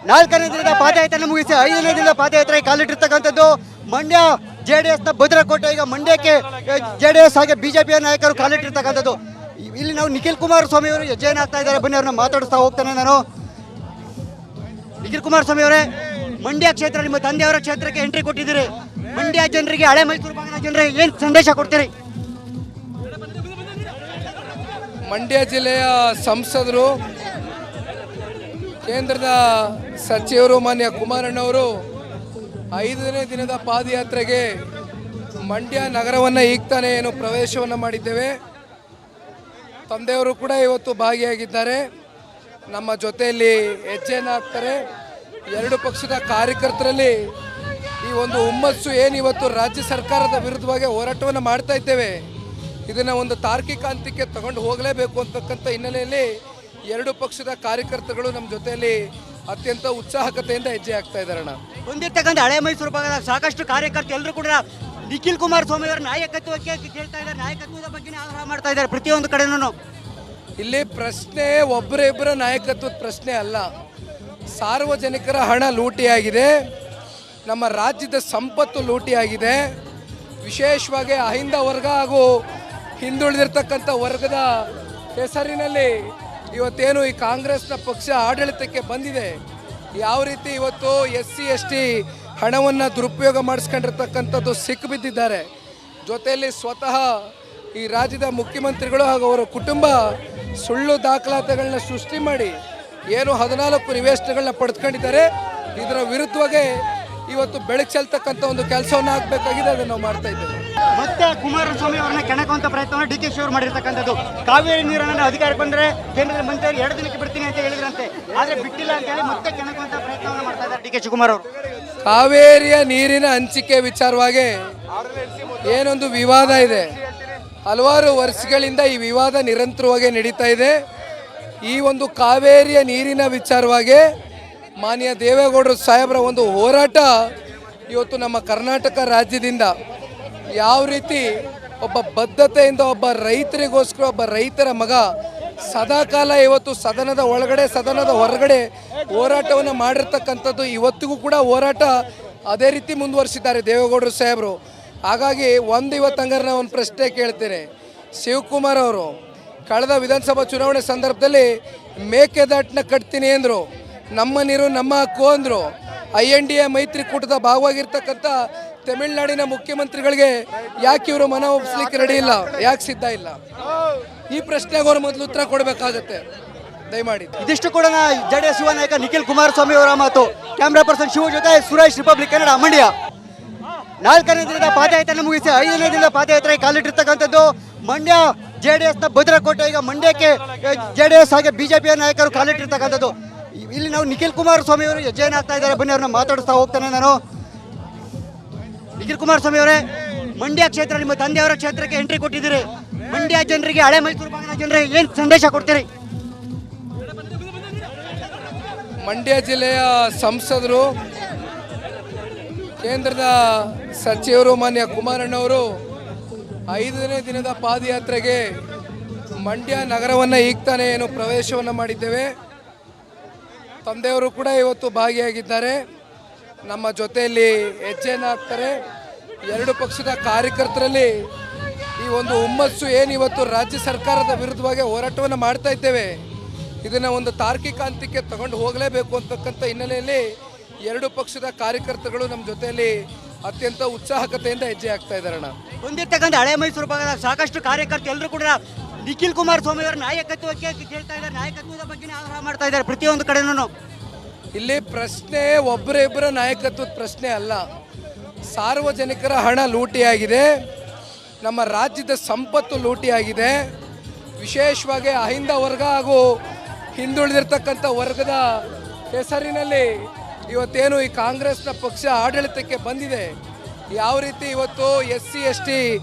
4ನೇ ದಿನದ ಪಾದಯಾತ್ರೆ ಮುಗಿಸಿ 5ನೇ ದಿನದ ಪಾದಯಾತ್ರೆ ಕಾಲಿಟ್ಟಿರ್ತಕ್ಕಂಥದ್ದು ಮಂಡ್ಯ JDS ನ ಭದ್ರಕೋಟೆ. ಈಗ ಮಂಡ್ಯಕ್ಕೆ JDS ಹಾಗೆ ಬಿಜೆಪಿಯ ನಾಯಕರು ಕಾಲಿಟ್ಟಿರ್ತಕ್ಕಂಥದ್ದು. ಇಲ್ಲಿ ನಾವು ನಿಖಿಲ್ ಕುಮಾರಸ್ವಾಮಿ ಅವರು ಹೆಜ್ಜೆಯನ್ನು ಹಾಕ್ತಾ ಇದ್ದಾರೆ. ಬನ್ನಿ ಅವ್ರನ್ನ ಮಾತಾಡಿಸ್ತಾ ಹೋಗ್ತಾನೆ ನಾನು. ನಿಖಿಲ್ ಕುಮಾರಸ್ವಾಮಿ ಅವರೇ, ಮಂಡ್ಯ ಕ್ಷೇತ್ರ ನಿಮ್ಮ ತಂದೆಯವರ ಕ್ಷೇತ್ರಕ್ಕೆ ಎಂಟ್ರಿ ಕೊಟ್ಟಿದ್ದೀರಿ. ಮಂಡ್ಯ ಜನರಿಗೆ, ಹಳೆ ಮೈಸೂರು ಭಾಗದ ಜನರಿಗೆ ಏನು ಸಂದೇಶ ಕೊಡ್ತೀರಿ? ಮಂಡ್ಯ ಜಿಲ್ಲೆಯ ಸಂಸದರು, ಕೇಂದ್ರದ ಸಚಿವರು ಮಾನ್ಯ ಕುಮಾರಣ್ಣವರು 5ನೇ ದಿನದ ಪಾದಯಾತ್ರೆಗೆ ಮಂಡ್ಯ ನಗರವನ್ನು ಈಗ ತಾನೇ ಏನು ಪ್ರವೇಶವನ್ನು ಮಾಡಿದ್ದೇವೆ. ತಂದೆಯವರು ಕೂಡ ಇವತ್ತು ಭಾಗಿಯಾಗಿದ್ದಾರೆ. ನಮ್ಮ ಜೊತೆಯಲ್ಲಿ ಹೆಜ್ಜೆಯನ್ನು ಹಾಕ್ತಾರೆ. ಎರಡು ಪಕ್ಷದ ಕಾರ್ಯಕರ್ತರಲ್ಲಿ ಈ ಒಂದು ಹುಮ್ಮಸ್ಸು ಏನಿವತ್ತು ರಾಜ್ಯ ಸರ್ಕಾರದ ವಿರುದ್ಧವಾಗಿ ಹೋರಾಟವನ್ನು ಮಾಡ್ತಾ ಇದ್ದೇವೆ, ಇದನ್ನು ಒಂದು ತಾರ್ಕಿಕ ಹಂತಕ್ಕೆ ತಗೊಂಡು ಹೋಗಲೇಬೇಕು ಅಂತಕ್ಕಂಥ ಹಿನ್ನೆಲೆಯಲ್ಲಿ ಎರಡು ಪಕ್ಷದ ಕಾರ್ಯಕರ್ತರು ನಮ್ಮ ಜೊತೆಯಲ್ಲಿ ಅತ್ಯಂತ ಉತ್ಸಾಹಕತೆಯಿಂದ ಹೆಜ್ಜೆ ಹಾಕ್ತಾ ಇದ್ದಾರಣ್ಣ. ಹೊಂದಿರ್ತಕ್ಕಂಥ ಹಳೆ ಮೈಸೂರು ಭಾಗದ ಸಾಕಷ್ಟು ಕಾರ್ಯಕರ್ತರು ಎಲ್ಲರೂ ಕೂಡ ನಿಖಿಲ್ ಕುಮಾರಸ್ವಾಮಿ ಅವರ ನಾಯಕತ್ವಕ್ಕೆ ಕೇಳ್ತಾ ಇದ್ದಾರೆ, ನಾಯಕತ್ವದ ಬಗ್ಗೆ ಆಗ್ರಹ ಮಾಡ್ತಾ ಇದ್ದಾರೆ ಪ್ರತಿಯೊಂದು ಕಡೆನೂ. ಇಲ್ಲಿ ಪ್ರಶ್ನೆ ಒಬ್ಬರ ನಾಯಕತ್ವದ ಪ್ರಶ್ನೆ ಅಲ್ಲ. ಸಾರ್ವಜನಿಕರ ಹಣ ಲೂಟಿಯಾಗಿದೆ, ನಮ್ಮ ರಾಜ್ಯದ ಸಂಪತ್ತು ಲೂಟಿಯಾಗಿದೆ. ವಿಶೇಷವಾಗಿ ಅಹಿಂದ ವರ್ಗ ಹಾಗೂ ಹಿಂದುಳಿದಿರ್ತಕ್ಕಂಥ ವರ್ಗದ ಹೆಸರಿನಲ್ಲಿ ಇವತ್ತೇನು ಈ ಕಾಂಗ್ರೆಸ್ನ ಪಕ್ಷ ಆಡಳಿತಕ್ಕೆ ಬಂದಿದೆ, ಯಾವ ರೀತಿ ಇವತ್ತು SC/ST ಹಣವನ್ನು ದುರುಪಯೋಗ ಮಾಡಿಸ್ಕೊಂಡಿರ್ತಕ್ಕಂಥದ್ದು ಸಿಕ್ಕಿಬಿದ್ದಿದ್ದಾರೆ. ಜೊತೆಯಲ್ಲಿ ಸ್ವತಃ ಈ ರಾಜ್ಯದ ಮುಖ್ಯಮಂತ್ರಿಗಳು ಹಾಗೂ ಅವರ ಕುಟುಂಬ ಸುಳ್ಳು ದಾಖಲಾತಿಗಳನ್ನ ಸೃಷ್ಟಿ ಮಾಡಿ ಏನು 14 ನಿವೇಶನಗಳನ್ನ ಪಡೆದುಕೊಂಡಿದ್ದಾರೆ. ಇದರ ವಿರುದ್ಧವಾಗಿ ಇವತ್ತು ಬೆಳಕು ಚೆಲ್ತಕ್ಕಂಥ ಒಂದು ಕೆಲಸವನ್ನು ಆಗಬೇಕಾಗಿದೆ, ಅದನ್ನು ನಾವು ಮಾಡ್ತಾ ಇದ್ದೇವೆ. ಮತ್ತೆ ಕುಮಾರಸ್ವಾಮಿ ಅವರನ್ನ ಕೆಣಕುವಂತ ಪ್ರಯತ್ನವನ್ನು DK ಅವರು ಮಾಡಿರ್ತಕ್ಕಂಥದ್ದು. ಕಾವೇರಿ ನೀರನ್ನು ಅಧಿಕಾರಕ್ಕೆ ಬಂದರೆ ಕೇಂದ್ರದ ಮಂತ್ರಿ 2 ದಿನಕ್ಕೆ ಬಿಡ್ತೀನಿ ಅಂತ ಹೇಳಿದ್ರಂತೆ, ಆದರೆ ಬಿಟ್ಟಿಲ್ಲ ಅಂತ ಹೇಳಿ ಮತ್ತೆ ಕೆಣಕುವಂತ ಪ್ರಯತ್ನವನ್ನು ಮಾಡ್ತಾ ಇದ್ದಾರೆ DK ಶಿವಕುಮಾರ್ ಅವರು. ಕಾವೇರಿಯ ನೀರಿನ ಹಂಚಿಕೆ ವಿಚಾರವಾಗಿ ಏನೊಂದು ವಿವಾದ ಇದೆ, ಹಲವಾರು ವರ್ಷಗಳಿಂದ ಈ ವಿವಾದ ನಿರಂತರವಾಗಿ ನಡೀತಾ ಇದೆ. ಈ ಒಂದು ಕಾವೇರಿಯ ನೀರಿನ ವಿಚಾರವಾಗಿ ಮಾನ್ಯ ದೇವೇಗೌಡರು ಸಾಹೇಬರ ಒಂದು ಹೋರಾಟ ಇವತ್ತು ನಮ್ಮ ಕರ್ನಾಟಕ ರಾಜ್ಯದಿಂದ ಯಾವ ರೀತಿ ಒಬ್ಬ ಬದ್ಧತೆಯಿಂದ ಒಬ್ಬ ರೈತರಿಗೋಸ್ಕರ ಒಬ್ಬ ರೈತರ ಮಗ ಸದಾಕಾಲ ಇವತ್ತು ಸದನದ ಒಳಗಡೆ ಸದನದ ಹೊರಗಡೆ ಹೋರಾಟವನ್ನು ಮಾಡಿರ್ತಕ್ಕಂಥದ್ದು, ಇವತ್ತಿಗೂ ಕೂಡ ಹೋರಾಟ ಅದೇ ರೀತಿ ಮುಂದುವರಿಸಿದ್ದಾರೆ ದೇವೇಗೌಡರು ಸಾಹೇಬರು. ಹಾಗಾಗಿ ಇವತ್ತು ಹಂಗಾರೆ ನಾನು ಒಂದು ಪ್ರಶ್ನೆ ಕೇಳ್ತೇನೆ. ಶಿವಕುಮಾರ್ ಅವರು ಕಳೆದ ವಿಧಾನಸಭಾ ಚುನಾವಣೆ ಸಂದರ್ಭದಲ್ಲಿ ಮೇಕೆದಾಟನ್ನ ಕಟ್ತೀನಿ ಅಂದರು, ನಮ್ಮ ನೀರು ನಮ್ಮ ಹಕ್ಕು ಅಂದರು. INDA ಮೈತ್ರಿಕೂಟದ ಭಾಗವಾಗಿರ್ತಕ್ಕಂಥ ತಮಿಳುನಾಡಿನ ಮುಖ್ಯಮಂತ್ರಿಗಳಿಗೆ ಯಾಕೆ ಇವರು ಮನ ಒಪ್ಪಿಸ್ಲಿಕ್ಕೆ ರೆಡಿ ಇಲ್ಲ, ಯಾಕೆ ಸಿದ್ಧ ಇಲ್ಲ? ಈ ಪ್ರಶ್ನೆಗೆ ಅವರು ಮೊದಲು ಉತ್ತರ ಕೊಡಬೇಕಾಗತ್ತೆ ದಯಮಾಡಿ. ಇದಿಷ್ಟು ಕೂಡ JDS ಯುವ ನಾಯಕ ನಿಖಿಲ್ ಕುಮಾರಸ್ವಾಮಿ ಅವರ ಮಾತು. ಕ್ಯಾಮ್ರಾ ಪರ್ಸನ್ ಶಿವ ಜೊತೆ ಸುರೇಶ್, ರಿಪಬ್ಲಿಕ್ ಕನ್ನಡ, ಮಂಡ್ಯ. 4ನೇ ದಿನದ ಪಾದಯಾತ್ರೆ ಮುಗಿಸಿ 5ನೇ ದಿನದ ಪಾದಯಾತ್ರೆ ಕಾಲಿಟ್ಟಿರ್ತಕ್ಕಂಥದ್ದು ಮಂಡ್ಯ JDS ನ ಭದ್ರಕೋಟೆ. ಈಗ ಮಂಡ್ಯಕ್ಕೆ JDS ಹಾಗೆ ಬಿಜೆಪಿಯ ನಾಯಕರು ಕಾಲಿಟ್ಟಿರ್ತಕ್ಕಂಥದ್ದು. ಇಲ್ಲಿ ನಾವು ನಿಖಿಲ್ ಕುಮಾರಸ್ವಾಮಿ ಅವರು ಹೆಜ್ಜೆಯನ್ನು ಹಾಕ್ತಾ ಇದ್ದಾರೆ. ಬನ್ನಿ ಅವ್ರನ್ನ ಮಾತಾಡಿಸ್ತಾ ಹೋಗ್ತಾನೆ ನಾನು. ನಿಖಿಲ್ ಕುಮಾರಸ್ವಾಮಿ ಅವರೇ, ಮಂಡ್ಯ ಕ್ಷೇತ್ರ ನಿಮ್ಮ ತಂದೆಯವರ ಕ್ಷೇತ್ರಕ್ಕೆ ಎಂಟ್ರಿ ಕೊಟ್ಟಿದ್ದೀರಿ. ಮಂಡ್ಯ ಜನರಿಗೆ, ಹಳೆ ಮೈಸೂರು ಭಾಗದ ಜನರಿಗೆ ಏನು ಸಂದೇಶ ಕೊಡ್ತೀರಿ? ಮಂಡ್ಯ ಜಿಲ್ಲೆಯ ಸಂಸದರು, ಕೇಂದ್ರದ ಸಚಿವರು ಮಾನ್ಯ ಕುಮಾರಣ್ಣವರು 5ನೇ ದಿನದ ಪಾದಯಾತ್ರೆಗೆ ಮಂಡ್ಯ ನಗರವನ್ನು ಈಗ ತಾನೇ ಏನು ಪ್ರವೇಶವನ್ನು ಮಾಡಿದ್ದೇವೆ. ತಂದೆಯವರು ಕೂಡ ಇವತ್ತು ಭಾಗಿಯಾಗಿದ್ದಾರೆ. ನಮ್ಮ ಜೊತೆಯಲ್ಲಿ ಹೆಜ್ಜೆಯನ್ನು ಹಾಕ್ತಾರೆ. ಎರಡು ಪಕ್ಷದ ಕಾರ್ಯಕರ್ತರಲ್ಲಿ ಈ ಒಂದು ಹುಮ್ಮಸ್ಸು ಏನಿವತ್ತು ರಾಜ್ಯ ಸರ್ಕಾರದ ವಿರುದ್ಧವಾಗಿ ಹೋರಾಟವನ್ನು ಮಾಡ್ತಾ ಇದ್ದೇವೆ, ಇದನ್ನು ಒಂದು ತಾರ್ಕಿಕ ಹಂತಕ್ಕೆ ತಗೊಂಡು ಹೋಗಲೇಬೇಕು ಅಂತಕ್ಕಂಥ ಹಿನ್ನೆಲೆಯಲ್ಲಿ ಎರಡು ಪಕ್ಷದ ಕಾರ್ಯಕರ್ತರು ನಮ್ಮ ಜೊತೆಯಲ್ಲಿ ಅತ್ಯಂತ ಉತ್ಸಾಹಕತೆಯಿಂದ ಹೆಜ್ಜೆ ಹಾಕ್ತಾ ಇದ್ದಾರಣ್ಣ. ಹೊಂದಿರ್ತಕ್ಕಂಥ ಹಳೆ ಮೈಸೂರು ಭಾಗದ ಸಾಕಷ್ಟು ಕಾರ್ಯಕರ್ತರು ಎಲ್ಲರೂ ಕೂಡ ನಿಖಿಲ್ ಕುಮಾರಸ್ವಾಮಿ ಅವರ ನಾಯಕತ್ವಕ್ಕೆ ಕೇಳ್ತಾ ಇದ್ದಾರೆ, ನಾಯಕತ್ವದ ಬಗ್ಗೆ ಆಗ್ರಹ ಮಾಡ್ತಾ ಇದ್ದಾರೆ ಪ್ರತಿಯೊಂದು ಕಡೆನೂ. ಇಲ್ಲಿ ಪ್ರಶ್ನೆ ಒಬ್ಬರ ನಾಯಕತ್ವದ ಪ್ರಶ್ನೆ ಅಲ್ಲ. ಸಾರ್ವಜನಿಕರ ಹಣ ಲೂಟಿಯಾಗಿದೆ, ನಮ್ಮ ರಾಜ್ಯದ ಸಂಪತ್ತು ಲೂಟಿಯಾಗಿದೆ. ವಿಶೇಷವಾಗಿ ಅಹಿಂದ ವರ್ಗ ಹಾಗೂ ಹಿಂದುಳಿದಿರ್ತಕ್ಕಂಥ ವರ್ಗದ ಹೆಸರಿನಲ್ಲಿ ಇವತ್ತೇನು ಈ ಕಾಂಗ್ರೆಸ್ನ ಪಕ್ಷ ಆಡಳಿತಕ್ಕೆ ಬಂದಿದೆ, ಯಾವ ರೀತಿ ಇವತ್ತು SC/ST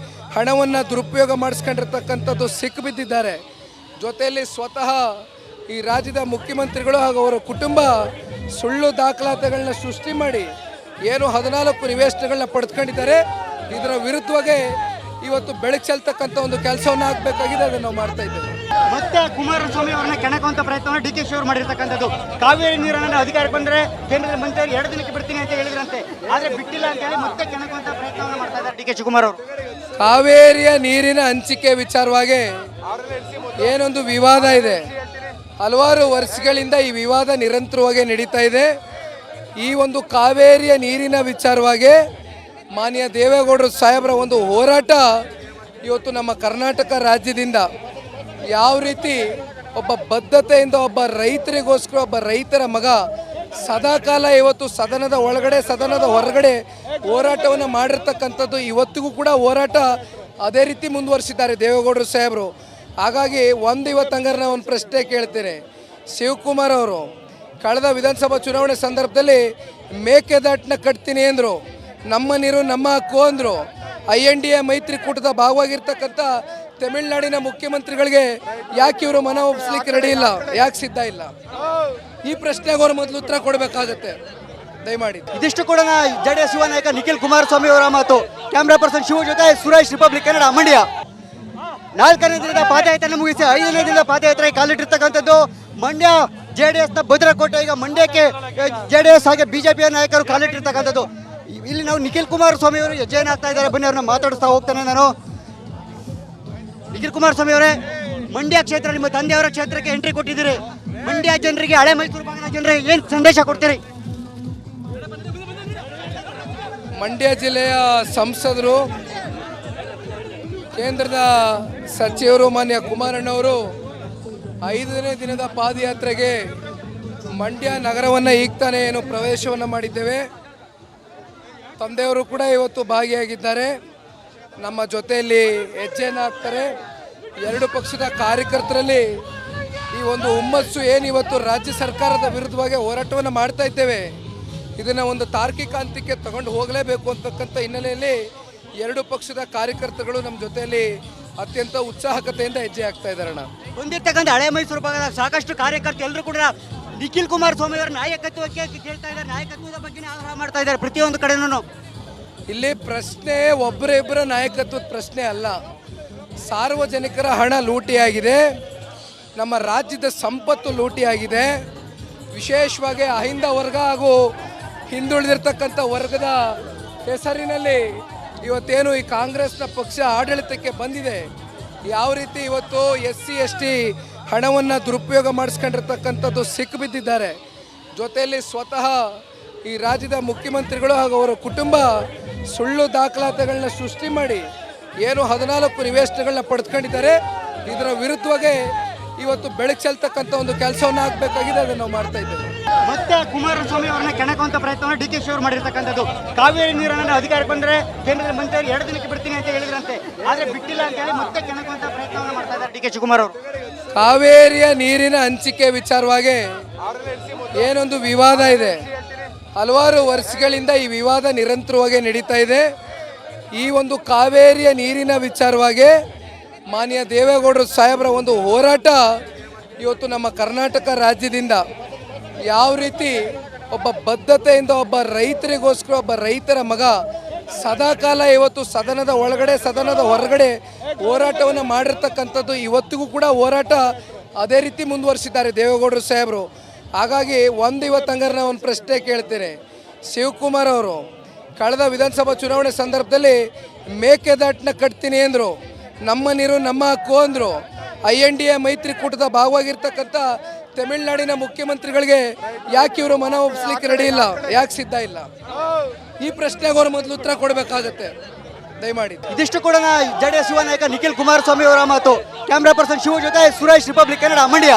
ಹಣವನ್ನು ದುರುಪಯೋಗ ಮಾಡಿಸ್ಕೊಂಡಿರ್ತಕ್ಕಂಥದ್ದು ಸಿಕ್ಕಿಬಿದ್ದಿದ್ದಾರೆ. ಜೊತೆಯಲ್ಲಿ ಸ್ವತಃ ಈ ರಾಜ್ಯದ ಮುಖ್ಯಮಂತ್ರಿಗಳು ಹಾಗೂ ಅವರ ಕುಟುಂಬ ಸುಳ್ಳು ದಾಖಲಾತಿಗಳನ್ನ ಸೃಷ್ಟಿ ಮಾಡಿ ಏನು 14 ನಿವೇಶನಗಳನ್ನ ಪಡೆದುಕೊಂಡಿದ್ದಾರೆ. ಇದರ ವಿರುದ್ಧವಾಗಿ ಇವತ್ತು ಬೆಳಕು ಚೆಲ್ತಕ್ಕಂಥ ಒಂದು ಕೆಲಸವನ್ನು ಆಗಬೇಕಾಗಿದೆ, ಅದನ್ನು ನಾವು ಮಾಡ್ತಾ ಇದ್ದೇವೆ. ಮತ್ತೆ ಕುಮಾರಸ್ವಾಮಿ ಅವರನ್ನ ಕೆಣಕುವಂತ ಪ್ರಯತ್ನವನ್ನು ಡಿ ಕೆ ಶಿ ಅವರು ಮಾಡಿರ್ತಕ್ಕಂಥದ್ದು. ಕಾವೇರಿ ನೀರನ್ನ ಅಧಿಕಾರಕ್ಕೆ ಬಂದ್ರೆ ಕೇಂದ್ರದ ಮಂತ್ರಿ 2 ದಿನಕ್ಕೆ ಬಿಡ್ತೀನಿ ಅಂತ ಹೇಳಿದ್ರಂತೆ, ಆದ್ರೆ ಬಿಟ್ಟಿಲ್ಲ ಅಂತ ಹೇಳಿ ಮತ್ತೆ ಕೆಣಕುವಂತ ಪ್ರಯತ್ನವನ್ನು ಮಾಡ್ತಾ ಇದ್ದಾರೆ ಡಿ ಕೆ ಶಿವಕುಮಾರ್ ಅವರು. ಕಾವೇರಿಯ ನೀರಿನ ಹಂಚಿಕೆ ವಿಚಾರವಾಗಿ ಏನೊಂದು ವಿವಾದ ಇದೆ. ಹಲವಾರು ವರ್ಷಗಳಿಂದ ಈ ವಿವಾದ ನಿರಂತರವಾಗಿ ನಡೀತಾ ಇದೆ. ಈ ಒಂದು ಕಾವೇರಿಯ ನೀರಿನ ವಿಚಾರವಾಗಿ ಮಾನ್ಯ ದೇವೇಗೌಡರು ಸಾಹೇಬರ ಒಂದು ಹೋರಾಟ ಇವತ್ತು ನಮ್ಮ ಕರ್ನಾಟಕ ರಾಜ್ಯದಿಂದ ಯಾವ ರೀತಿ ಒಬ್ಬ ಬದ್ಧತೆಯಿಂದ ಒಬ್ಬ ರೈತರಿಗೋಸ್ಕರ ಒಬ್ಬ ರೈತರ ಮಗ ಸದಾಕಾಲ ಇವತ್ತು ಸದನದ ಒಳಗಡೆ ಸದನದ ಹೊರಗಡೆ ಹೋರಾಟವನ್ನು ಮಾಡಿರ್ತಕ್ಕಂಥದ್ದು, ಇವತ್ತಿಗೂ ಕೂಡ ಹೋರಾಟ ಅದೇ ರೀತಿ ಮುಂದುವರಿಸಿದ್ದಾರೆ ದೇವೇಗೌಡರು ಸಾಹೇಬರು. ಹಾಗಾಗಿ ಇವತ್ತು ಹಂಗಾರೆ ನಾನು ಒಂದು ಪ್ರಶ್ನೆ ಕೇಳ್ತೇನೆ. ಶಿವಕುಮಾರ್ ಅವರು ಕಳೆದ ವಿಧಾನಸಭಾ ಚುನಾವಣೆ ಸಂದರ್ಭದಲ್ಲಿ ಮೇಕೆದಾಟನ್ನ ಕಟ್ತೀನಿ ಅಂದರು, ನಮ್ಮ ನೀರು ನಮ್ಮ ಹಕ್ಕು ಅಂದರು. INDA ಮೈತ್ರಿಕೂಟದ ಭಾಗವಾಗಿರ್ತಕ್ಕಂಥ ತಮಿಳುನಾಡಿನ ಮುಖ್ಯಮಂತ್ರಿಗಳಿಗೆ ಯಾಕೆ ಇವರು ಮನ ಒಪ್ಪಿಸ್ಲಿಕ್ಕೆ ರೆಡಿ ಇಲ್ಲ, ಯಾಕೆ ಸಿದ್ಧ ಇಲ್ಲ? ಈ ಪ್ರಶ್ನೆಗೆ ಅವರು ಮೊದಲು ಉತ್ತರ ಕೊಡಬೇಕಾಗತ್ತೆ ದಯಮಾಡಿ. ಇದಿಷ್ಟು ಕೂಡ JDS ಯುವ ನಾಯಕ ನಿಖಿಲ್ ಕುಮಾರಸ್ವಾಮಿ ಅವರ ಮಾತು. ಕ್ಯಾಮ್ರಾ ಪರ್ಸನ್ ಶಿವ ಜೊತೆ ಸುರೇಶ್, ರಿಪಬ್ಲಿಕ್ ಕನ್ನಡ, ಮಂಡ್ಯ. 4ನೇ ದಿನದ ಪಾದಯಾತ್ರೆ ಮುಗಿಸಿ 5ನೇ ದಿನದ ಪಾದಯಾತ್ರೆ ಕಾಲಿಟ್ಟಿರ್ತಕ್ಕಂಥದ್ದು ಮಂಡ್ಯ JDS ನ ಭದ್ರಕೋಟೆ. ಈಗ ಮಂಡ್ಯಕ್ಕೆ JDS ಹಾಗೆ ಬಿಜೆಪಿಯ ನಾಯಕರು ಕಾಲಿಟ್ಟಿರ್ತಕ್ಕಂಥದ್ದು. ಇಲ್ಲಿ ನಾವು ನಿಖಿಲ್ ಕುಮಾರಸ್ವಾಮಿ ಅವರು ಹೆಜ್ಜೆಯನ್ನು ಹಾಕ್ತಾ ಇದ್ದಾರೆ. ಬನ್ನಿ ಅವ್ರನ್ನ ಮಾತಾಡಿಸ್ತಾ ಹೋಗ್ತಾನೆ ನಾನು. ನಿಖಿಲ್ ಕುಮಾರಸ್ವಾಮಿ ಅವರೇ, ಮಂಡ್ಯ ಕ್ಷೇತ್ರ ನಿಮ್ಮ ತಂದೆಯವರ ಕ್ಷೇತ್ರಕ್ಕೆ ಎಂಟ್ರಿ ಕೊಟ್ಟಿದ್ದೀರಿ. ಮಂಡ್ಯ ಜನರಿಗೆ, ಹಳೆ ಮೈಸೂರು ಭಾಗದ ಜನರಿಗೆ ಏನು ಸಂದೇಶ ಕೊಡ್ತೀರಿ? ಮಂಡ್ಯ ಜಿಲ್ಲೆಯ ಸಂಸದರು, ಕೇಂದ್ರದ ಸಚಿವರು ಮಾನ್ಯ ಕುಮಾರಣ್ಣವರು 5ನೇ ದಿನದ ಪಾದಯಾತ್ರೆಗೆ ಮಂಡ್ಯ ನಗರವನ್ನು ಈಗ ತಾನೇ ಏನು ಪ್ರವೇಶವನ್ನು ಮಾಡಿದ್ದೇವೆ. ತಂದೆಯವರು ಕೂಡ ಇವತ್ತು ಭಾಗಿಯಾಗಿದ್ದಾರೆ, ನಮ್ಮ ಜೊತೆಯಲ್ಲಿ ಹೆಜ್ಜೆಯನ್ನು ಹಾಕ್ತಾರೆ. 2 ಪಕ್ಷದ ಕಾರ್ಯಕರ್ತರಲ್ಲಿ ಈ ಒಂದು ಹುಮ್ಮಸ್ಸು ಏನಿವತ್ತು ರಾಜ್ಯ ಸರ್ಕಾರದ ವಿರುದ್ಧವಾಗಿ ಹೋರಾಟವನ್ನು ಮಾಡ್ತಾ ಇದ್ದೇವೆ, ಇದನ್ನು ಒಂದು ತಾರ್ಕಿಕ ಹಂತಕ್ಕೆ ತಗೊಂಡು ಹೋಗಲೇಬೇಕು ಅಂತಕ್ಕಂಥ ಹಿನ್ನೆಲೆಯಲ್ಲಿ 2 ಪಕ್ಷದ ಕಾರ್ಯಕರ್ತಗಳು ನಮ್ಮ ಜೊತೆಯಲ್ಲಿ ಅತ್ಯಂತ ಉತ್ಸಾಹಕತೆಯಿಂದ ಹೆಜ್ಜೆ ಹಾಕ್ತಾ ಇದ್ದಾರಣ್ಣ. ಹೊಂದಿರ್ತಕ್ಕಂಥ ಹಳೆ ಮೈಸೂರು ಭಾಗದ ಸಾಕಷ್ಟು ಕಾರ್ಯಕರ್ತರು ಎಲ್ಲರೂ ಕೂಡ ನಿಖಿಲ್ ಕುಮಾರಸ್ವಾಮಿ ಅವರ ನಾಯಕತ್ವಕ್ಕೆ ಕೇಳ್ತಾ ಇದ್ದಾರೆ, ನಾಯಕತ್ವದ ಬಗ್ಗೆ ಆಗ್ರಹ ಮಾಡ್ತಾ ಇದ್ದಾರೆ ಪ್ರತಿಯೊಂದು ಕಡೆನೂ. ಇಲ್ಲಿ ಪ್ರಶ್ನೆ ಒಬ್ಬರಿಬ್ಬರ ನಾಯಕತ್ವದ ಪ್ರಶ್ನೆ ಅಲ್ಲ, ಸಾರ್ವಜನಿಕರ ಹಣ ಲೂಟಿಯಾಗಿದೆ, ನಮ್ಮ ರಾಜ್ಯದ ಸಂಪತ್ತು ಲೂಟಿಯಾಗಿದೆ. ವಿಶೇಷವಾಗಿ ಅಹಿಂದ ವರ್ಗ ಹಾಗೂ ಹಿಂದುಳಿದಿರ್ತಕ್ಕಂಥ ವರ್ಗದ ಹೆಸರಿನಲ್ಲಿ ಇವತ್ತೇನು ಈ ಕಾಂಗ್ರೆಸ್ನ ಪಕ್ಷ ಆಡಳಿತಕ್ಕೆ ಬಂದಿದೆ, ಯಾವ ರೀತಿ ಇವತ್ತು SC ST ಹಣವನ್ನು ದುರುಪಯೋಗ ಮಾಡಿಸ್ಕೊಂಡಿರ್ತಕ್ಕಂಥದ್ದು ಸಿಕ್ಕಿಬಿದ್ದಿದ್ದಾರೆ. ಜೊತೆಯಲ್ಲಿ ಸ್ವತಃ ಈ ರಾಜ್ಯದ ಮುಖ್ಯಮಂತ್ರಿಗಳು ಹಾಗೂ ಅವರ ಕುಟುಂಬ ಸುಳ್ಳು ದಾಖಲಾತಿಗಳನ್ನ ಸೃಷ್ಟಿ ಮಾಡಿ ಏನು 14 ನಿವೇಶನಗಳನ್ನ ಪಡೆದುಕೊಂಡಿದ್ದಾರೆ. ಇದರ ವಿರುದ್ಧವಾಗಿ ಇವತ್ತು ಬೆಳಕು ಚೆಲ್ತಕ್ಕಂಥ ಒಂದು ಕೆಲಸವನ್ನು ಆಗಬೇಕಾಗಿದೆ, ಅದನ್ನು ನಾವು ಮಾಡ್ತಾ ಇದ್ದೇವೆ. ಮತ್ತೆ ಕುಮಾರಸ್ವಾಮಿ ಅವರನ್ನ ಕೆಣಕುವಂತ ಪ್ರಯತ್ನವನ್ನು ಡಿ ಕೆ ಶಿ ಅವರು ಮಾಡಿರ್ತಕ್ಕಂಥದ್ದು. ಕಾವೇರಿ ನೀರನ್ನ ಅಧಿಕಾರಕ್ಕೆ ಬಂದ್ರೆ ಕೇಂದ್ರದ ಮಂತ್ರಿ 2 ದಿನಕ್ಕೆ ಬಿಡ್ತೀನಿ ಅಂತ ಹೇಳಿದ್ರಂತೆ, ಆದ್ರೆ ಬಿಟ್ಟಿಲ್ಲ ಅಂತ ಹೇಳಿ ಮತ್ತೆ ಕೆಣಕುವಂತ ಪ್ರಯತ್ನವನ್ನು ಮಾಡ್ತಾ ಇದ್ದಾರೆ ಡಿ ಕೆ ಶಿವಕುಮಾರ್ ಅವರು. ಕಾವೇರಿಯ ನೀರಿನ ಹಂಚಿಕೆ ವಿಚಾರವಾಗಿ ಏನೊಂದು ವಿವಾದ ಇದೆ. ಹಲವಾರು ವರ್ಷಗಳಿಂದ ಈ ವಿವಾದ ನಿರಂತರವಾಗಿ ನಡೀತಾ ಇದೆ. ಈ ಒಂದು ಕಾವೇರಿಯ ನೀರಿನ ವಿಚಾರವಾಗಿ ಮಾನ್ಯ ದೇವೇಗೌಡರು ಸಾಹೇಬರ ಒಂದು ಹೋರಾಟ ಇವತ್ತು ನಮ್ಮ ಕರ್ನಾಟಕ ರಾಜ್ಯದಿಂದ ಯಾವ ರೀತಿ ಒಬ್ಬ ಬದ್ಧತೆಯಿಂದ ಒಬ್ಬ ರೈತರಿಗೋಸ್ಕರ ಒಬ್ಬ ರೈತರ ಮಗ ಸದಾಕಾಲ ಇವತ್ತು ಸದನದ ಒಳಗಡೆ ಸದನದ ಹೊರಗಡೆ ಹೋರಾಟವನ್ನು ಮಾಡಿರ್ತಕ್ಕಂಥದ್ದು, ಇವತ್ತಿಗೂ ಕೂಡ ಹೋರಾಟ ಅದೇ ರೀತಿ ಮುಂದುವರಿಸಿದ್ದಾರೆ ದೇವೇಗೌಡರು ಸಾಹೇಬರು. ಹಾಗಾಗಿ ಇವತ್ತು ಹಂಗಾರೆ ನಾನು ಒಂದು ಪ್ರಶ್ನೆ ಕೇಳ್ತೇನೆ. ಶಿವಕುಮಾರ್ ಅವರು ಕಳೆದ ವಿಧಾನಸಭಾ ಚುನಾವಣೆ ಸಂದರ್ಭದಲ್ಲಿ ಮೇಕೆದಾಟನ್ನ ಕಟ್ತೀನಿ ಅಂದರು, ನಮ್ಮ ನೀರು ನಮ್ಮ ಹಕ್ಕು ಅಂದರು. INDA ಮೈತ್ರಿಕೂಟದ ಭಾಗವಾಗಿರ್ತಕ್ಕಂಥ ತಮಿಳುನಾಡಿನ ಮುಖ್ಯಮಂತ್ರಿಗಳಿಗೆ ಯಾಕೆ ಇವರು ಮನ ಒಪ್ಪಿಸ್ಲಿಕ್ಕೆ ರೆಡಿ ಇಲ್ಲ, ಯಾಕೆ ಸಿದ್ಧ ಇಲ್ಲ? ಈ ಪ್ರಶ್ನೆಗೆ ಅವರು ಮೊದಲು ಉತ್ತರ ಕೊಡಬೇಕಾಗತ್ತೆ ದಯಮಾಡಿ. ಇದಿಷ್ಟು ಕೂಡ JDS ಯುವ ನಾಯಕ ನಿಖಿಲ್ ಕುಮಾರಸ್ವಾಮಿ ಅವರ ಮಾತು. ಕ್ಯಾಮ್ರಾ ಪರ್ಸನ್ ಶಿವ ಜೊತೆ ಸುರೇಶ್, ರಿಪಬ್ಲಿಕ್ ಕನ್ನಡ, ಮಂಡ್ಯ.